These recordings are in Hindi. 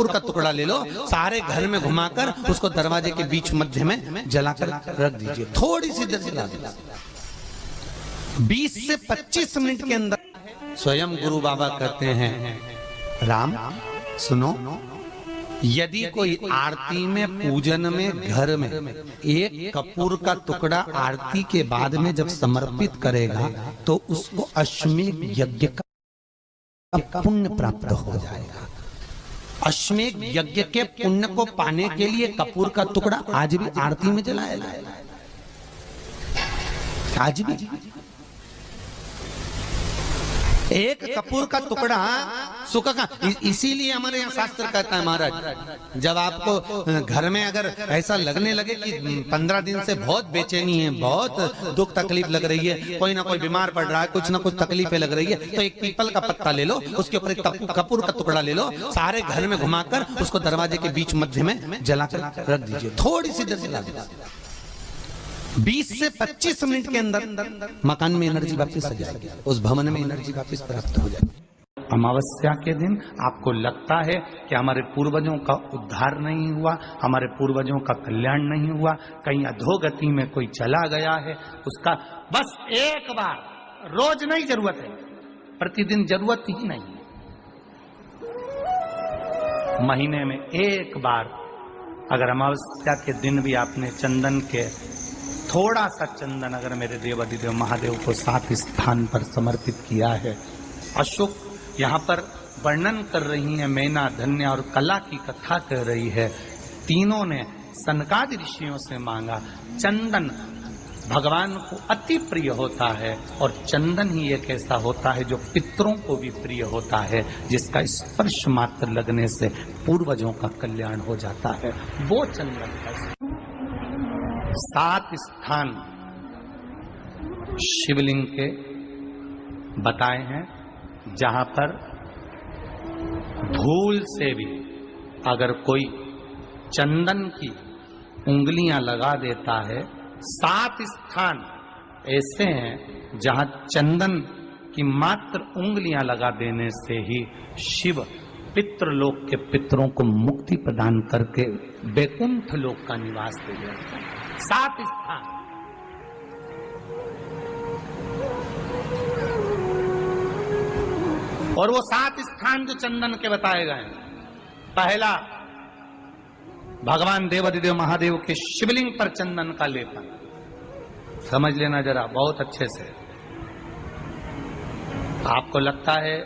कपूर का टुकड़ा ले लो, सारे घर में घुमाकर उसको दरवाजे के बीच मध्य में जलाकर रख दीजिए, थोड़ी सी देर जला दीजिए। 20 से 25 मिनट के अंदर स्वयं गुरु बाबा कहते हैं, राम सुनो, यदि कोई आरती में पूजन में घर में एक कपूर का टुकड़ा आरती के बाद में जब समर्पित करेगा तो उसको अश्वमेध यज्ञ का पुण्य प्राप्त हो जाएगा। अश्वमेध यज्ञ के पुण्य को पाने के लिए कपूर का टुकड़ा आज भी आरती में जलाया जाएगा, आज भी। एक कपूर का टुकड़ा सुख का, इसीलिए हमारे यहाँ शास्त्र कहता है महाराज, जब आपको घर में अगर ऐसा लगने लगे कि 15 दिन से बहुत बेचैनी है, बहुत दुख तकलीफ लग रही है, कोई ना कोई बीमार पड़ रहा है, कुछ ना कुछ तकलीफें लग रही है, तो एक पीपल का पत्ता ले लो, उसके ऊपर एक कपूर का टुकड़ा ले लो, सारे घर में घुमाकर उसको दरवाजे के बीच मध्य में जलाकर रख दीजिए, थोड़ी सी देर जला दीजिए। 20 से 25 मिनट के अंदर मकान में एनर्जी वापस आ जाएगी, उस भवन में एनर्जी वापस प्राप्त हो जाएगी। अमावस्या के दिन आपको लगता है कि हमारे पूर्वजों का उद्धार नहीं हुआ, हमारे पूर्वजों का कल्याण नहीं हुआ, कहीं अधोगति में कोई चला गया है, उसका बस एक बार, रोज नहीं जरूरत है, प्रतिदिन जरूरत ही नहीं, महीने में एक बार अगर अमावस्या के दिन भी आपने चंदन के थोड़ा सा चंदन अगर मेरे देवाधिदेव महादेव को 7 स्थान पर समर्पित किया है। अशोक यहाँ पर वर्णन कर रही है, मैना धन्य और कला की कथा कर रही है। तीनों ने सनकादि ऋषियों से मांगा। चंदन भगवान को अति प्रिय होता है और चंदन ही एक ऐसा होता है जो पितरों को भी प्रिय होता है, जिसका स्पर्श मात्र लगने से पूर्वजों का कल्याण हो जाता है, वो चंदन है। 7 स्थान शिवलिंग के बताए हैं, जहां पर भूल से भी अगर कोई चंदन की उंगलियां लगा देता है, 7 स्थान ऐसे हैं जहां चंदन की मात्र उंगलियां लगा देने से ही शिव पितृलोक के पितरों को मुक्ति प्रदान करके वैकुंठ लोक का निवास दे देते हैं। 7 स्थान। और वो 7 स्थान जो चंदन के बताए गए, पहला भगवान देवाधिदेव महादेव के शिवलिंग पर चंदन का लेपन, समझ लेना जरा बहुत अच्छे से। आपको लगता है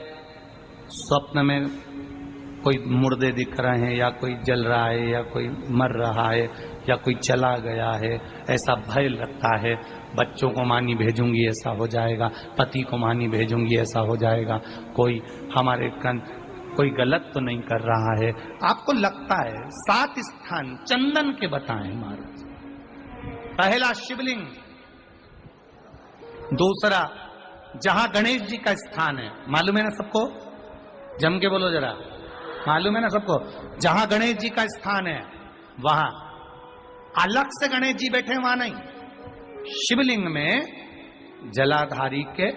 स्वप्न में कोई मुर्दे दिख रहे हैं, या कोई जल रहा है, या कोई मर रहा है, या कोई चला गया है, ऐसा भय लगता है, बच्चों को मानी भेजूंगी ऐसा हो जाएगा, पति को मानी भेजूंगी ऐसा हो जाएगा, कोई हमारे कोई गलत तो नहीं कर रहा है, आपको लगता है। 7 स्थान चंदन के बताएं महाराज। पहला शिवलिंग, दूसरा जहां गणेश जी का स्थान है, मालूम है ना सबको, जम के बोलो जरा, मालूम है ना सबको, जहां गणेश जी का स्थान है वहां अलग से गणेश जी बैठे, वहां नहीं। शिवलिंग में जलाधारी के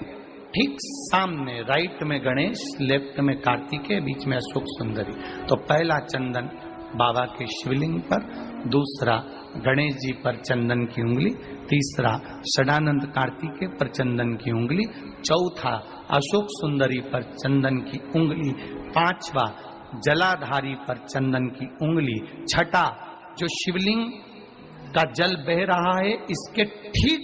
ठीक सामने राइट में गणेश, लेफ्ट में कार्तिकेय, बीच में अशोक सुंदरी। तो पहला चंदन बाबा के शिवलिंग पर, दूसरा गणेश जी पर चंदन की उंगली, तीसरा षडानंद कार्तिकेय पर चंदन की उंगली, चौथा अशोक सुंदरी पर चंदन की उंगली, पांचवा जलाधारी पर चंदन की उंगली, छठा जो शिवलिंग का जल बह रहा है इसके ठीक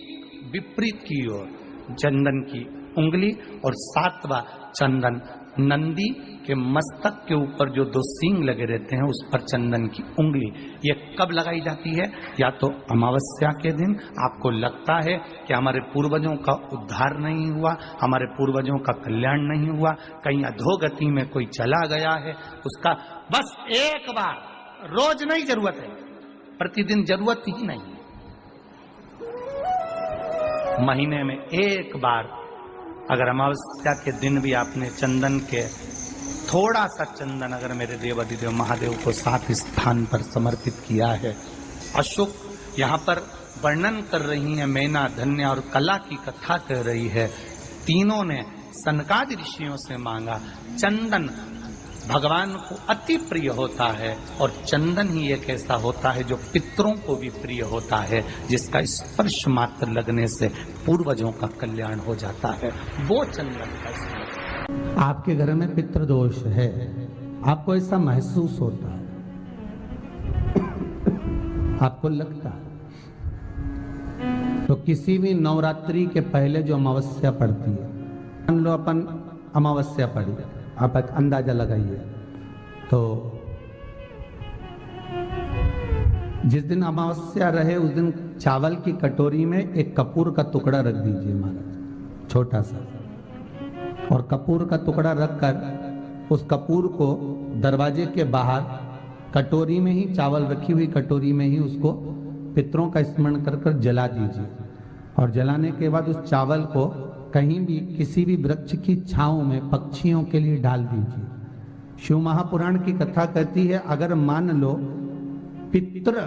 विपरीत की ओर चंदन की उंगली, और 7वां चंदन नंदी के मस्तक के ऊपर जो 2 सींग लगे रहते हैं उस पर चंदन की उंगली। ये कब लगाई जाती है? या तो अमावस्या के दिन आपको लगता है कि हमारे पूर्वजों का उद्धार नहीं हुआ, हमारे पूर्वजों का कल्याण नहीं हुआ, कहीं अधोगति में कोई चला गया है, उसका बस एक बार, रोज नहीं जरूरत है, प्रतिदिन जरूरत ही नहीं, महीने में एक बार अगर अमावस्या के दिन भी आपने चंदन के थोड़ा सा चंदन अगर मेरे देवाधिदेव महादेव को 7 स्थान पर समर्पित किया है। अशोक यहाँ पर वर्णन कर रही है, मैना धन्य और कला की कथा कर रही है। तीनों ने सनकादि ऋषियों से मांगा। चंदन भगवान को अति प्रिय होता है और चंदन ही एक ऐसा होता है जो पितरों को भी प्रिय होता है, जिसका स्पर्श मात्र लगने से पूर्वजों का कल्याण हो जाता है, वो चंदन का स्पर्श। आपके घर में पितृदोष है, आपको ऐसा महसूस होता है, आपको लगता है, तो किसी भी नवरात्रि के पहले जो अमावस्या पड़ती है, मान लो अपन अमावस्या पड़ी, आप एक अंदाजा लगाइए, तो जिस दिन अमावस्या रहे उस दिन चावल की कटोरी में एक कपूर का टुकड़ा रख दीजिए महाराज, छोटा सा, और कपूर का टुकड़ा रखकर उस कपूर को दरवाजे के बाहर कटोरी में ही, चावल रखी हुई कटोरी में ही उसको पितरों का स्मरण कर कर जला दीजिए। और जलाने के बाद उस चावल को कहीं भी किसी भी वृक्ष की छांव में पक्षियों के लिए डाल दीजिए। शिव महापुराण की कथा कहती है, अगर मान लो पितृ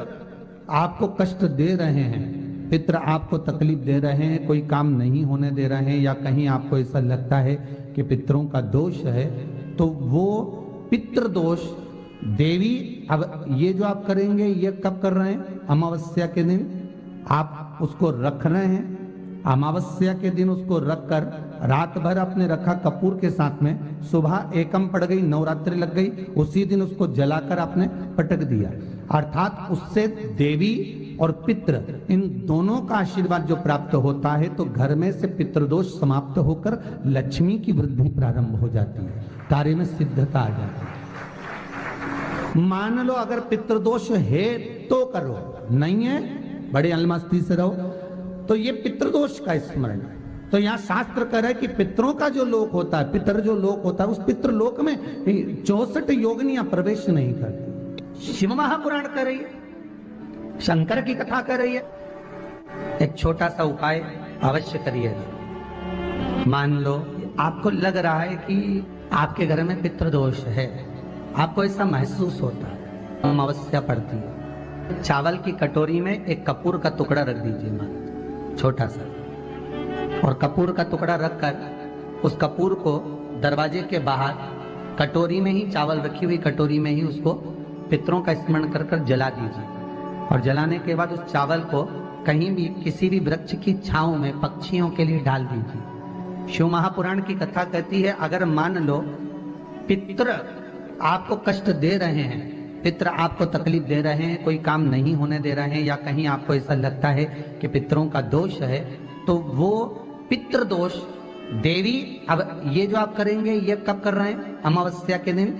आपको कष्ट दे रहे हैं, पितृ आपको तकलीफ दे रहे हैं, कोई काम नहीं होने दे रहे हैं, या कहीं आपको ऐसा लगता है कि पितरों का दोष है, तो वो पितृदोष देवी, अब ये जो आप करेंगे ये कब कर रहे हैं? अमावस्या के दिन आप उसको रख रहे हैं, अमावस्या के दिन उसको रखकर रात भर आपने रखा कपूर के साथ में, सुबह एकम पड़ गई, नवरात्रि लग गई, उसी दिन उसको जलाकर आपने पटक दिया, अर्थात उससे देवी और पितृ इन दोनों का आशीर्वाद जो प्राप्त होता है, तो घर में से पितृदोष समाप्त होकर लक्ष्मी की वृद्धि प्रारंभ हो जाती है, कार्य में सिद्धता आ जाती है। मान लो अगर पितृदोष है तो करो, नहीं है बड़े अलमस्ती से रहो, तो ये पितृदोष का स्मरण है। तो यहाँ शास्त्र कह रहा है कि पितरों का जो लोक होता है, पितर जो लोक होता है, उस पितृलोक में 64 योगिनियां प्रवेश नहीं करती। शिव महापुराण कर रही है, शंकर की कथा कर रही है। एक छोटा सा उपाय अवश्य करिएगा। मान लो आपको लग रहा है कि आपके घर में पितृदोष है, आपको ऐसा महसूस होता है, अमावस्या पड़ती है, चावल की कटोरी में एक कपूर का टुकड़ा रख दीजिए महाराज, छोटा सा, और कपूर का टुकड़ा रखकर उस कपूर को दरवाजे के बाहर कटोरी में ही, चावल रखी हुई कटोरी में ही उसको पितरों का स्मरण कर कर जला दीजिए। और जलाने के बाद उस चावल को कहीं भी किसी भी वृक्ष की छांव में पक्षियों के लिए डाल दीजिए। शिव महापुराण की कथा कहती है, अगर मान लो पितृ आपको कष्ट दे रहे हैं, पितृ आपको तकलीफ दे रहे हैं, कोई काम नहीं होने दे रहे हैं, या कहीं आपको ऐसा लगता है कि पितरों का दोष है, तो वो पितृदोष देवी, अब ये जो आप करेंगे ये कब कर रहे हैं? अमावस्या के दिन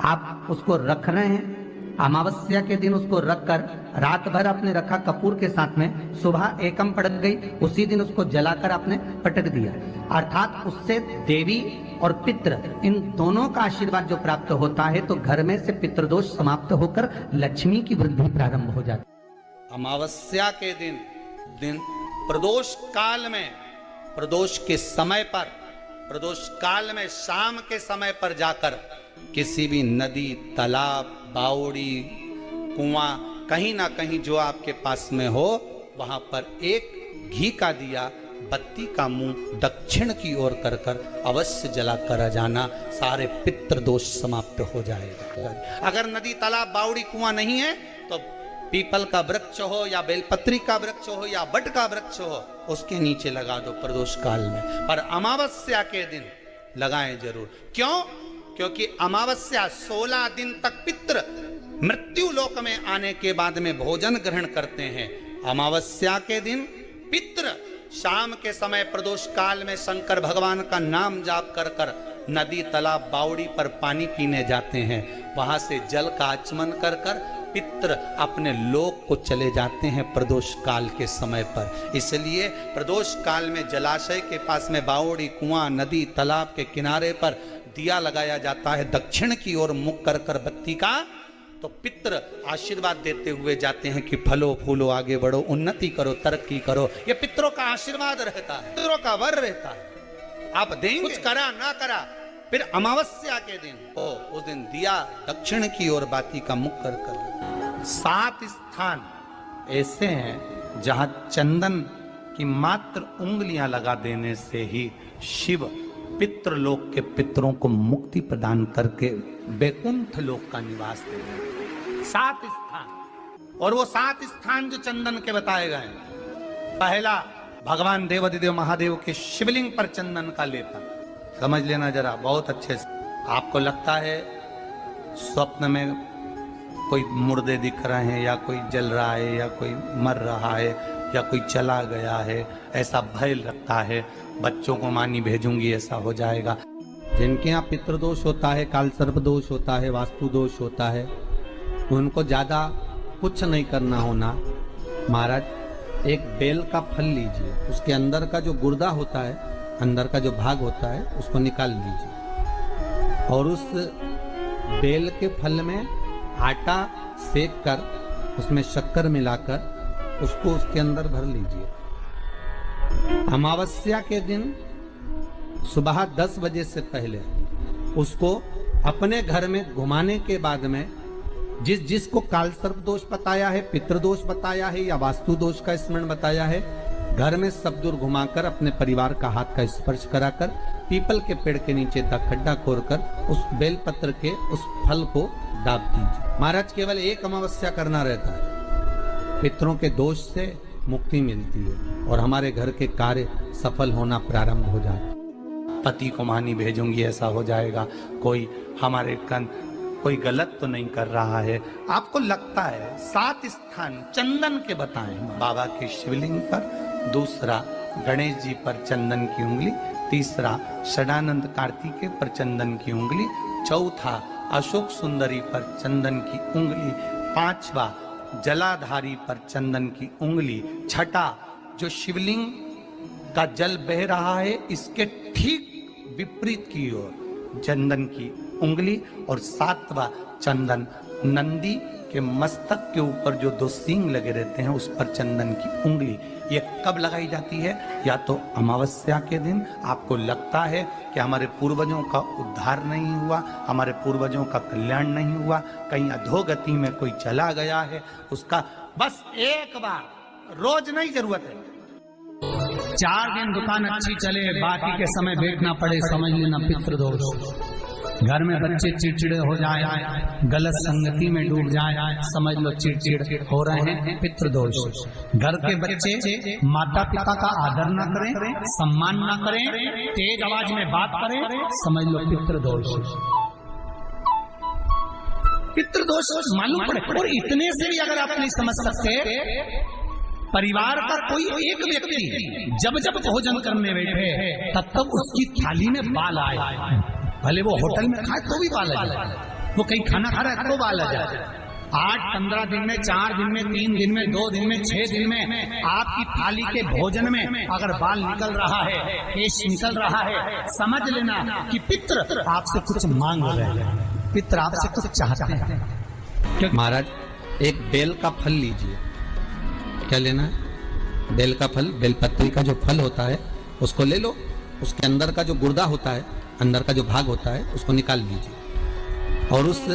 आप उसको रख रहे हैं, अमावस्या के दिन उसको रखकर रात भर आपने रखा कपूर के साथ में, सुबह एकम पड़ गई, उसी दिन उसको जलाकर आपने पटक दिया, अर्थात उससे देवी और पितृ इन दोनों का आशीर्वाद जो प्राप्त होता है, तो घर में से पितृदोष समाप्त होकर लक्ष्मी की वृद्धि प्रारंभ हो जाती है। अमावस्या के दिन प्रदोष काल में, प्रदोष के समय पर, प्रदोष काल में शाम के समय पर जाकर किसी भी नदी, तालाब, बावड़ी, कुआं, कहीं ना कहीं जो आपके पास में हो, वहां पर एक घी का दिया, बत्ती का मुंह दक्षिण की ओर कर कर अवश्य जला कर जाना, सारे पितृ दोष समाप्त हो जाएगा। अगर नदी, तालाब, बावड़ी, कुआं नहीं है तो पीपल का वृक्ष हो या बेलपत्री का वृक्ष हो या बट का वृक्ष हो, उसके नीचे लगा दो प्रदोष काल में, पर अमावस्या के दिन लगाएं जरूर। क्यों? क्योंकि अमावस्या 16 दिन तक पितृ मृत्यु लोक में आने के बाद में भोजन ग्रहण करते हैं। अमावस्या के दिन पितृ शाम के समय प्रदोष काल में शंकर भगवान का नाम जाप कर कर नदी, तालाब, बावड़ी पर पानी पीने जाते हैं, वहां से जल का आचमन कर कर पितृ अपने लोक को चले जाते हैं प्रदोष काल के समय पर। इसलिए प्रदोष काल में जलाशय के पास में बावड़ी, कुआं, नदी, तालाब के किनारे पर दिया लगाया जाता है, दक्षिण की ओर मुख कर कर बत्ती का, तो पितृ आशीर्वाद देते हुए जाते हैं कि फलो फूलो, आगे बढ़ो, उन्नति करो, तरक्की करो। ये पितरों का आशीर्वाद रहता है, पितरों का वर रहता है। आप देंगे, कुछ करा ना करा, फिर अमावस्या के दिन उस दिन दिया दक्षिण की ओर बाती का मुख कर कर। 7 स्थान ऐसे हैं जहां चंदन की मात्र उंगलियां लगा देने से ही शिव पितृलोक के पितरों को मुक्ति प्रदान करके बैकुंठ लोक का निवास देंगे। 7 स्थान, और वो 7 स्थान जो चंदन के बताए गए। पहला, भगवान देवाधिदेव महादेव के शिवलिंग पर चंदन का लेपन। समझ लेना जरा बहुत अच्छे से। आपको लगता है स्वप्न में कोई मुर्दे दिख रहे हैं, या कोई जल रहा है, या कोई मर रहा है, या कोई चला गया है, ऐसा भय लगता है। बच्चों को मानी भेजूंगी, ऐसा हो जाएगा। जिनके यहाँ पितृदोष होता है, काल सर्प दोष होता है, वास्तु दोष होता है, उनको ज्यादा कुछ नहीं करना होना। महाराज एक बेल का फल लीजिए, उसके अंदर का जो गुर्दा होता है, अंदर का जो भाग होता है, उसको निकाल लीजिए और उस बेल के फल में आटा सेक कर उसमें शक्कर मिलाकर उसको उसके अंदर भर लीजिए। अमावस्या के दिन सुबह 10 बजे से पहले उसको अपने घर में घुमाने के बाद में जिसको काल सर्प दोष बताया है, पितृदोष बताया है, या वास्तु दोष का स्मरण बताया है, घर में सब दूर घुमाकर अपने परिवार का हाथ का स्पर्श कराकर पीपल के पेड़ के नीचे तक खड्डा खोदकर उस बेल पत्र के उस फल को दाब दीजिए। महाराज केवल एक अमावस्या करना रहता है, पितरों के दोष से मुक्ति मिलती है और हमारे घर के कार्य सफल होना प्रारंभ हो जाता है। पति को मानी भेजूंगी, ऐसा हो जाएगा। कोई हमारे कोई गलत तो नहीं कर रहा है। आपको लगता है 7 स्थान चंदन के बताएं। बाबा के शिवलिंग पर, दूसरा गणेश जी पर चंदन की उंगली, तीसरा षडानंद कार्तिकेय पर चंदन की उंगली, चौथा अशोक सुंदरी पर चंदन की उंगली, 5वां जलाधारी पर चंदन की उंगली, छठा जो शिवलिंग का जल बह रहा है इसके ठीक विपरीत की ओर चंदन की उंगली, और 7वां चंदन नंदी के मस्तक के ऊपर जो 2 सींग लगे रहते हैं उस पर चंदन की उंगली। ये कब लगाई जाती है? या तो अमावस्या के दिन। आपको लगता है कि हमारे पूर्वजों का उद्धार नहीं हुआ, हमारे पूर्वजों का कल्याण नहीं हुआ, कहीं अधोगति में कोई चला गया है, उसका बस एक बार, रोज नहीं जरूरत है, 4 दिन दुकान अच्छी चले, बाकी के समय देखना पड़े, समझ लेना पितृदोष। घर में बच्चे चिड़चिड़े हो जाए, गलत संगति में डूब जाए, समझ लो चिड़चिड़ हो रहे हैं, पितृदोष। घर के बच्चे माता पिता का आदर न करें, सम्मान न करें, तेज आवाज में बात करें, समझ लो पितृदोष। पितृदोष मालूम पड़े। और इतने से भी अगर आप नहीं समझ सकते, परिवार का कोई एक व्यक्ति जब जब भोजन करने बैठे तब तब उसकी थाली में बाल आए, भले वो होटल में खाए तो भी बाल आ जाए, वो कहीं खाना खा रहा है तो बाल आ जाए। 8-15 दिन में, 4 दिन में, 3 दिन में, 2 दिन में, 6 दिन में आपकी थाली के भोजन में अगर बाल निकल रहा है, केश निकल रहा है, समझ लेना कि पितृ आपसे कुछ मांग रहे हैं, पितृ आपसे कुछ चाहते हैं। महाराज एक बेल का फल लीजिए। क्या लेना है? बेल का फल, बेलपत्री का जो फल होता है उसको ले लो, उसके अंदर का जो गुर्दा होता है, अंदर का जो भाग होता है, उसको निकाल लीजिए और उस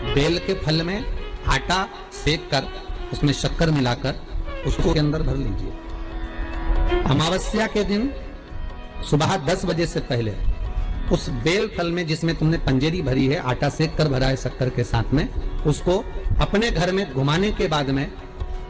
बेल के फल में आटा सेक कर उसमें शक्कर मिलाकर उसको के अंदर भर लीजिए। अमावस्या के दिन सुबह 10 बजे से पहले उस बेल फल में जिसमें तुमने पंजेरी भरी है, आटा सेक कर भरा है शक्कर के साथ में, उसको अपने घर में घुमाने के बाद में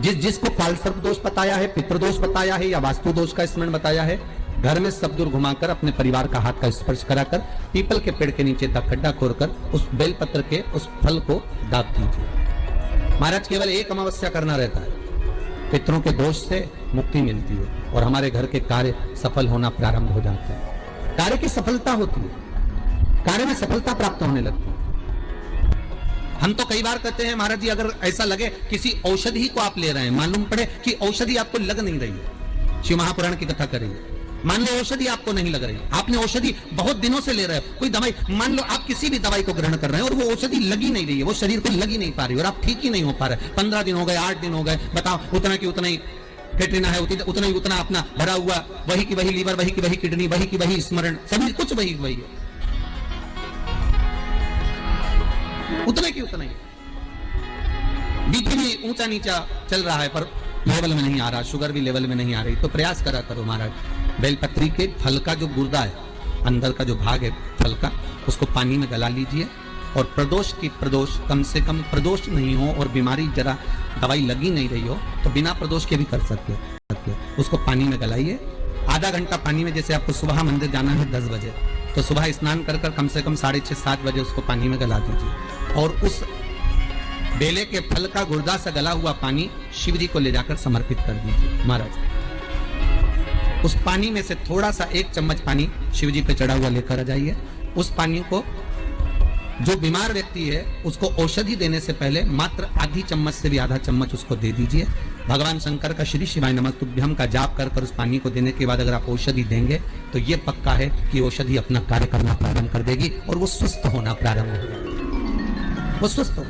जिसको काल सर्प दोष बताया है, पितृदोष बताया है, या वास्तु दोष का स्मरण बताया है, घर में सब दूर घुमाकर अपने परिवार का हाथ का स्पर्श कराकर पीपल के पेड़ के नीचे तक खड्डा खोदकर उस बेल पत्र के उस फल को दाब दीजिए। महाराज केवल एक अमावस्या करना रहता है, पितरों के दोष से मुक्ति मिलती है और हमारे घर के कार्य सफल होना प्रारंभ हो जाते हैं। कार्य की सफलता होती है, कार्य में सफलता प्राप्त होने लगती है। हम तो कई बार कहते हैं महाराज जी, अगर ऐसा लगे किसी औषधि को आप ले रहे हैं, मालूम पड़े कि औषधि आपको लग नहीं रही है, शिव महापुराण की कथा करेंगे, मान लो औषधि आपको नहीं लग रही, आपने औषधि बहुत दिनों से ले रहे हो, कोई दवाई, मान लो आप किसी भी दवाई को ग्रहण कर रहे हैं और वो औषधि लगी नहीं रही है, वो शरीर को लगी नहीं पा रही और आप ठीक ही नहीं हो पा रहे, 15 दिन हो गए, 8 दिन हो गए, बताओ, उतना की उतना ही फेटना है, उतना ही उतना अपना भरा हुआ, वही की वही लीवर, वही की वही किडनी, वही की वही स्मरण, सभी कुछ वही वही है, उतने की उतना ही। बीपी भी ऊंचा नीचा चल रहा है पर लेवल में नहीं आ रहा, शुगर भी लेवल में नहीं आ रही, तो प्रयास करा करो महाराज, बेलपत्री के फल का जो गुर्दा है, अंदर का जो भाग है फल का, उसको पानी में गला लीजिए और प्रदोष कम से कम प्रदोष नहीं हो और बीमारी जरा दवाई लगी नहीं रही हो तो बिना प्रदोष के भी कर सकते हो। उसको पानी में गलाइए, आधा घंटा पानी में, जैसे आपको सुबह मंदिर जाना है 10 बजे, तो सुबह स्नान कर कम से कम 6:30-7 बजे उसको पानी में गला दीजिए और उस बेले के फल का गुर्दा से गला हुआ पानी शिव जी को ले जाकर समर्पित कर दीजिए। महाराज उस पानी में से थोड़ा सा 1 चम्मच पानी शिव जी पे चढ़ा हुआ लेकर आ जाइए। उस पानी को जो बीमार व्यक्ति है उसको औषधि देने से पहले मात्र आधी चम्मच से भी आधा चम्मच उसको दे दीजिए। भगवान शंकर का श्री शिवाय नमस्तुभ्यम का जाप कर उस पानी को देने के बाद अगर आप औषधि देंगे तो ये पक्का है कि औषधि अपना कार्य करना प्रारंभ कर देगी और वो स्वस्थ होना प्रारंभ हो जाएगी, वो स्वस्थ हो